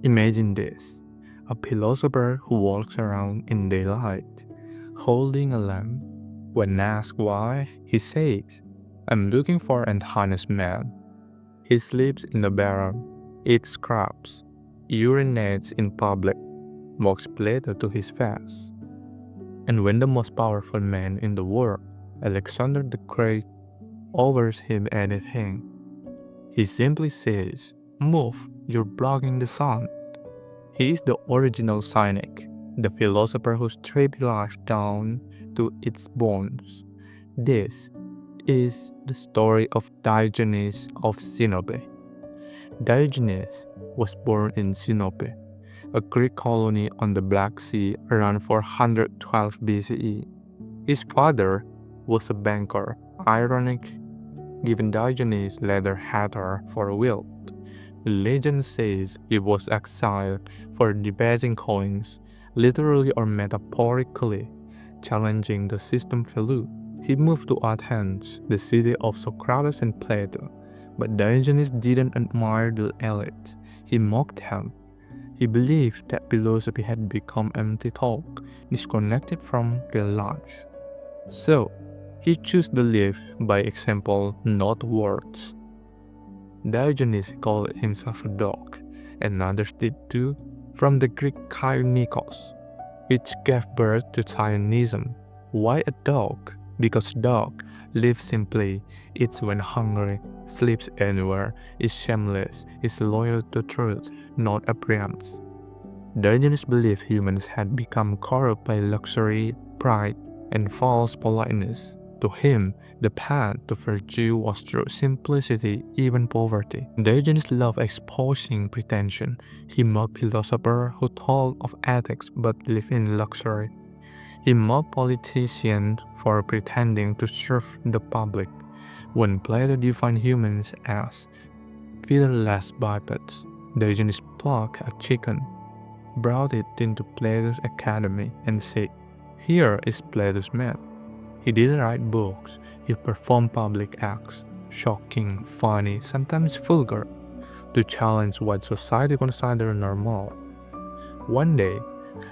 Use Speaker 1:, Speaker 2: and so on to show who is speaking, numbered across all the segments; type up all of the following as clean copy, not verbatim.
Speaker 1: Imagine this: a philosopher who walks around in daylight, holding a lamp. When asked why, he says, "I'm looking for an honest man." He sleeps in the barrel, eats scraps, urinates in public, mocks Plato to his face. And when the most powerful man in the world, Alexander the Great, offers him anything, he simply says, "Move, you're blocking the sun." He is the original Cynic, the philosopher who stripped life down to its bones. This is the story of Diogenes of Sinope. Diogenes was born in Sinope, a Greek colony on the Black Sea around 412 BCE. His father was a banker, ironic given Diogenes later had her for wealth. Legend says he was exiled for debasing coins, literally or metaphorically, challenging the system fellow. He moved to Athens, the city of Socrates and Plato, but Diogenes didn't admire the elite. He mocked them. He believed that philosophy had become empty talk, disconnected from real life. So, he chose to live by example, not words. Diogenes called himself a dog, and others did too, from the Greek kainikos, which gave birth to Cynicism. Why a dog? Because dog lives simply, eats when hungry, sleeps anywhere, is shameless, is loyal to truth, not appearance. Diogenes believed humans had become corrupt by luxury, pride, and false politeness. To him, the path to virtue was through simplicity, even poverty. Diogenes loved exposing pretension. He mocked philosophers who told of ethics but lived in luxury. He mocked politicians for pretending to serve the public. When Plato defined humans as featherless bipeds, Diogenes plucked a chicken, brought it into Plato's academy, and said, "Here is Plato's man." He didn't write books, he performed public acts, shocking, funny, sometimes vulgar, to challenge what society considered normal. One day,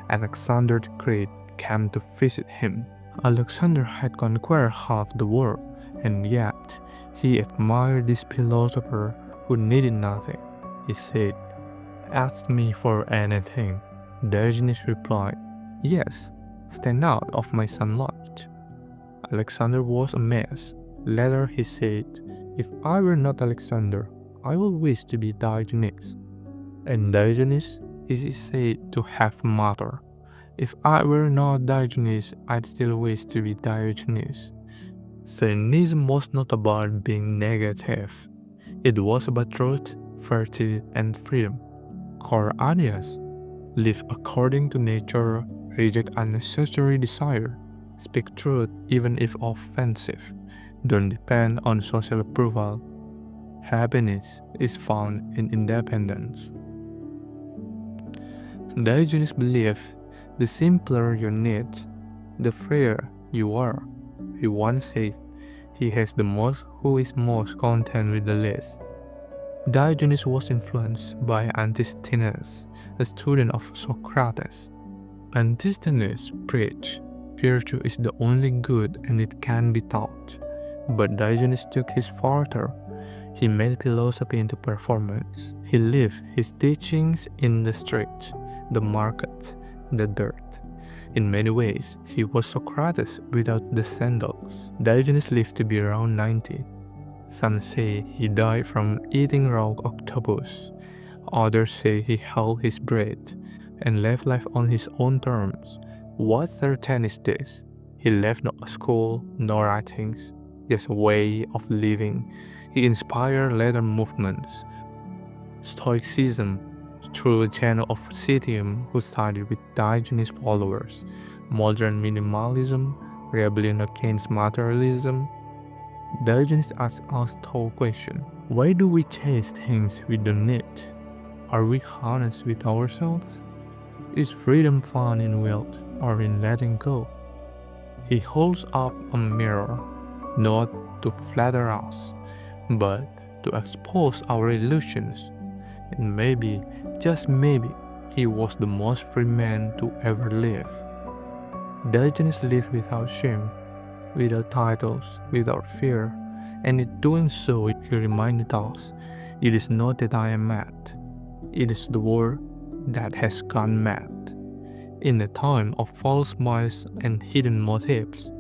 Speaker 1: Alexander the Great came to visit him. Alexander had conquered half the world, and yet he admired this philosopher who needed nothing. He said, "Ask me for anything." Diogenes replied, "Yes, stand out of my sunlight." Alexander was amazed. Later he said, "If I were not Alexander, I would wish to be Diogenes." And Diogenes is said to have muttered, "If I were not Diogenes, I'd still wish to be Diogenes." Cynicism was not about being negative. It was about truth, virtue, and freedom. Core ideas: live according to nature, reject unnecessary desire, speak truth even if offensive, don't depend on social approval. Happiness is found in independence. Diogenes believed the simpler your needs, the freer you are. He once said, "He has the most who is most content with the less." Diogenes was influenced by Antisthenes, a student of Socrates. Antisthenes preached, "Virtue is the only good and it can be taught." But Diogenes took his further. He made philosophy into performance. He lived his teachings in the street, the market, the dirt. In many ways, he was Socrates without the sandals. Diogenes lived to be around 90. Some say he died from eating raw octopus. Others say he held his breath and left life on his own terms. What's certain is this: he left no school, no writings, just a way of living. He inspired later movements. Stoicism, through a channel of Citium who studied with Diogenes followers. Modern minimalism, rebellion against materialism. Diogenes asks us the question: why do we chase things we don't need? Are we honest with ourselves? Is freedom found in wealth or in letting go? He holds up a mirror, not to flatter us, but to expose our illusions. And maybe, just maybe, he was the most free man to ever live. Diogenes lived without shame, without titles, without fear, and in doing so, he reminded us, it is not that I am mad, it is the world that has gone mad. In a time of false smiles and hidden motives,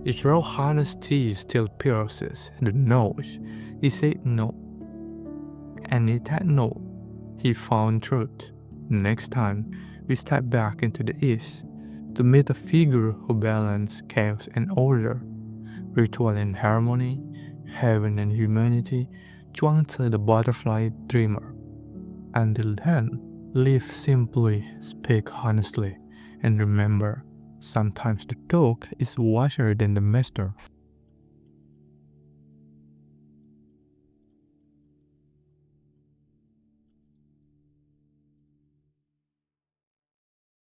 Speaker 1: his raw honesty still pierces the nose. He said no, and in that no, he found truth. Next time, we step back into the East to meet a figure who balanced chaos and order, ritual and harmony, heaven and humanity, Chuang Tzu the butterfly dreamer. Until then, live simply, speak honestly, and remember, sometimes the dog is wiser than the master.